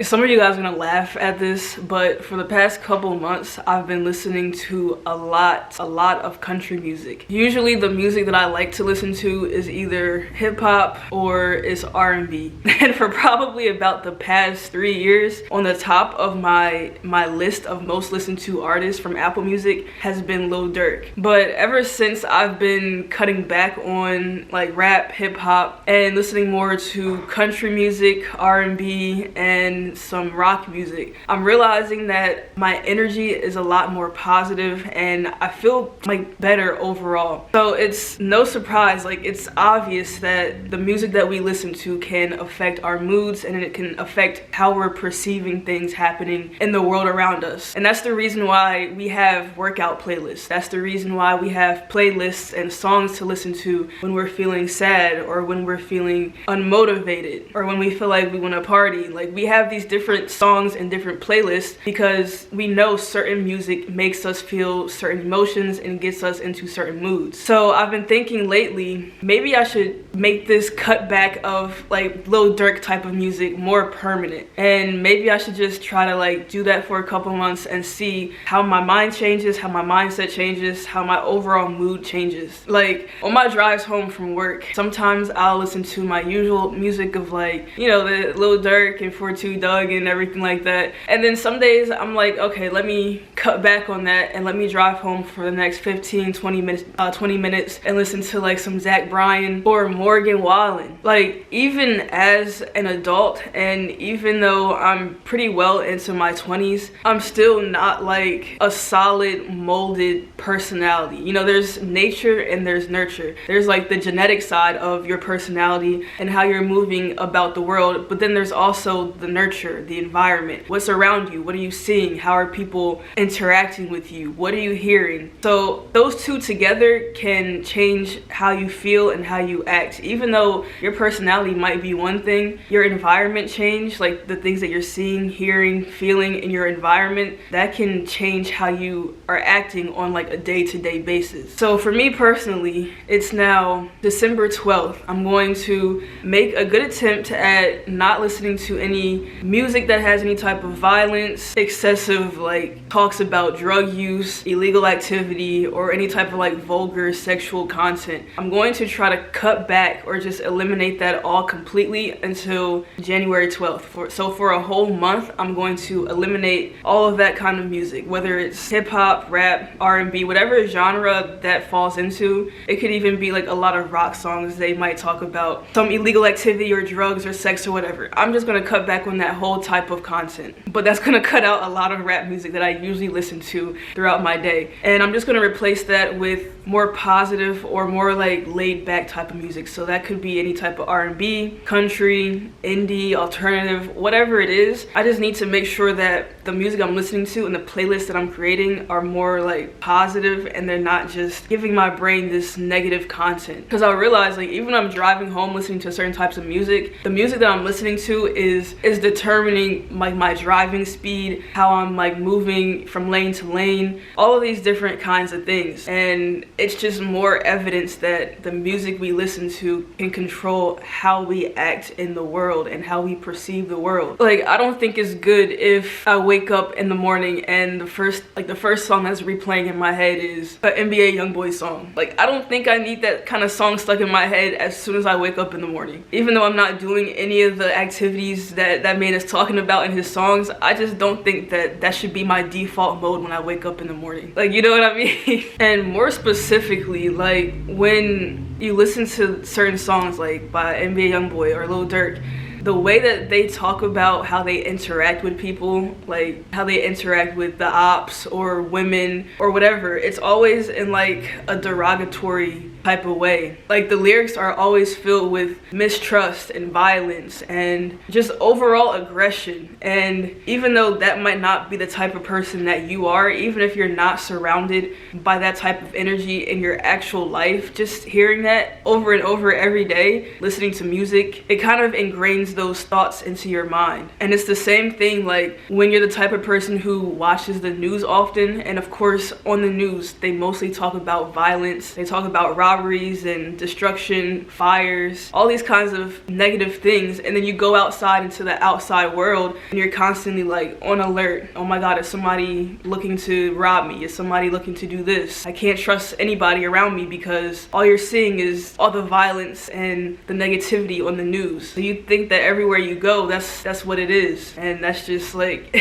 Some of you guys are gonna laugh at this, but for the past couple months, I've been listening to a lot of country music. Usually the music that I like to listen to is either hip hop or is R&B. And for probably about the past 3 years, on the top of my list of most listened to artists from Apple Music has been Lil Durk. But ever since I've been cutting back on like rap, hip hop, and listening more to country music, R&B, and some rock music, I'm realizing that my energy is a lot more positive and I feel like better overall. So it's no surprise, like it's obvious that the music that we listen to can affect our moods and it can affect how we're perceiving things happening in the world around us. And that's the reason why we have workout playlists. That's the reason why we have playlists and songs to listen to when we're feeling sad or when we're feeling unmotivated or when we feel like we want to party. Like we have these different songs and different playlists because we know certain music makes us feel certain emotions and gets us into certain moods. So I've been thinking lately, maybe I should make this cutback of like Lil Durk type of music more permanent, and maybe I should just try to like do that for a couple months and see how my mind changes, how my mindset changes, how my overall mood changes. Like on my drives home from work, sometimes I'll listen to my usual music of like, you know, the Lil Durk and 42 Doug and everything like that. And then some days I'm like, okay, let me cut back on that and let me drive home for the next 20 minutes and listen to like some Zach Bryan or Morgan Wallen. Like even as an adult, and even though I'm pretty well into my 20s, I'm still not like a solid molded personality. You know, there's nature and there's nurture. There's like the genetic side of your personality and how you're moving about the world, but then there's also the nurture, the environment, what's around you, what are you seeing, how are people interacting with you, what are you hearing. So those two together can change how you feel and how you act. Even though your personality might be one thing, your environment change, like the things that you're seeing, hearing, feeling in your environment, that can change how you are acting on like a day-to-day basis. So for me personally, it's now December 12th. I'm going to make a good attempt at not listening to any music that has any type of violence, excessive like talks about drug use, illegal activity, or any type of like vulgar sexual content. I'm going to try to cut back or just eliminate that all completely until January 12th. So for a whole month, I'm going to eliminate all of that kind of music, whether it's hip hop, rap, R&B, whatever genre that falls into. It could even be like a lot of rock songs. They might talk about some illegal activity or drugs or sex or whatever. I'm just gonna cut back on that whole type of content. But that's gonna cut out a lot of rap music that I usually listen to throughout my day. And I'm just gonna replace that with more positive or more like laid back type of music. So that could be any type of R&B, country, indie, alternative, whatever it is. I just need to make sure that the music I'm listening to and the playlist that I'm creating are more like positive and they're not just giving my brain this negative content. Because I realize like even when I'm driving home listening to certain types of music, the music that I'm listening to is determining like my driving speed, how I'm like moving from lane to lane, all of these different kinds of things. And it's just more evidence that the music we listen to can control how we act in the world and how we perceive the world. Like I don't think it's good if I wake up in the morning and the first song that's replaying in my head is an NBA YoungBoy song. Like I don't think I need that kind of song stuck in my head as soon as I wake up in the morning. Even though I'm not doing any of the activities that man is talking about in his songs, I just don't think that should be my default mode when I wake up in the morning. Like, you know what I mean? And more specifically, like when you listen to certain songs like by NBA YoungBoy or Lil Durk, the way that they talk about how they interact with people, like how they interact with the ops or women or whatever, it's always in like a derogatory type of way. Like the lyrics are always filled with mistrust and violence and just overall aggression. And even though that might not be the type of person that you are, even if you're not surrounded by that type of energy in your actual life, just hearing that over and over every day, listening to music, it kind of ingrains those thoughts into your mind. And it's the same thing like when you're the type of person who watches the news often, and of course on the news they mostly talk about violence, they talk about robberies and destruction, fires, all these kinds of negative things, and then you go outside into the outside world and you're constantly like on alert. Oh my god, is somebody looking to rob me? Is somebody looking to do this? I can't trust anybody around me because all you're seeing is all the violence and the negativity on the news. So you think that everywhere you go, that's what it is, and that's just like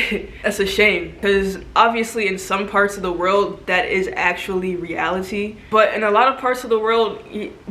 that's a shame, because obviously in some parts of the world that is actually reality, but in a lot of parts of the world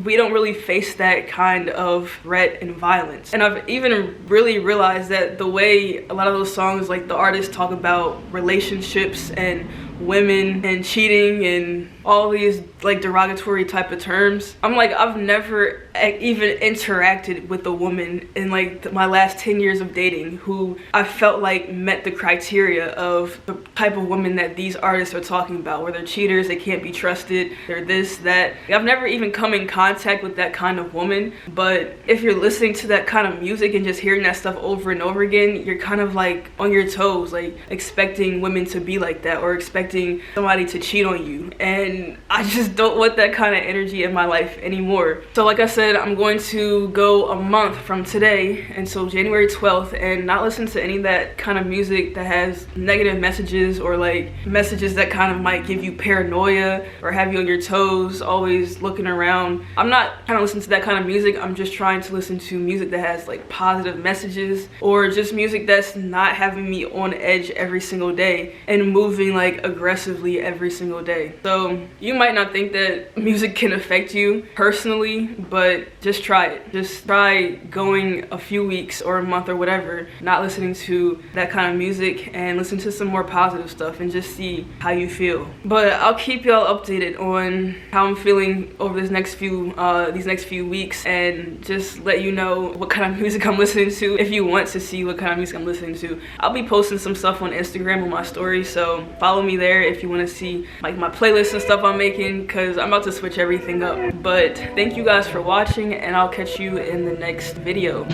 we don't really face that kind of threat and violence. And I've even really realized that the way a lot of those songs, like the artists talk about relationships and women and cheating and all these like derogatory type of terms, I'm like, I've never even interacted with a woman in like my last 10 years of dating who I felt like met the criteria of the type of woman that these artists are talking about, where they're cheaters, they can't be trusted, they're this, that. I've never even come in contact with that kind of woman. But if you're listening to that kind of music and just hearing that stuff over and over again, you're kind of like on your toes, like expecting women to be like that or expecting somebody to cheat on you. And I just don't want that kind of energy in my life anymore. So like I said, I'm going to go a month from today until January 12th and not listen to any of that kind of music that has negative messages or like messages that kind of might give you paranoia or have you on your toes, always looking around. I'm not trying to listen to that kind of music. I'm just trying to listen to music that has like positive messages, or just music that's not having me on edge every single day and moving like aggressively every single day. So you might not think that music can affect you personally, but just try it. Just try going a few weeks or a month or whatever, not listening to that kind of music, and listen to some more positive stuff and just see how you feel. But I'll keep y'all updated on how I'm feeling over these next few weeks, and just let you know what kind of music I'm listening to if you want to see what kind of music I'm listening to. I'll be posting some stuff on Instagram on my story, so follow me there if you want to see like my playlists and stuff I'm making, because I'm about to switch everything up. But thank you guys for watching, and I'll catch you in the next video.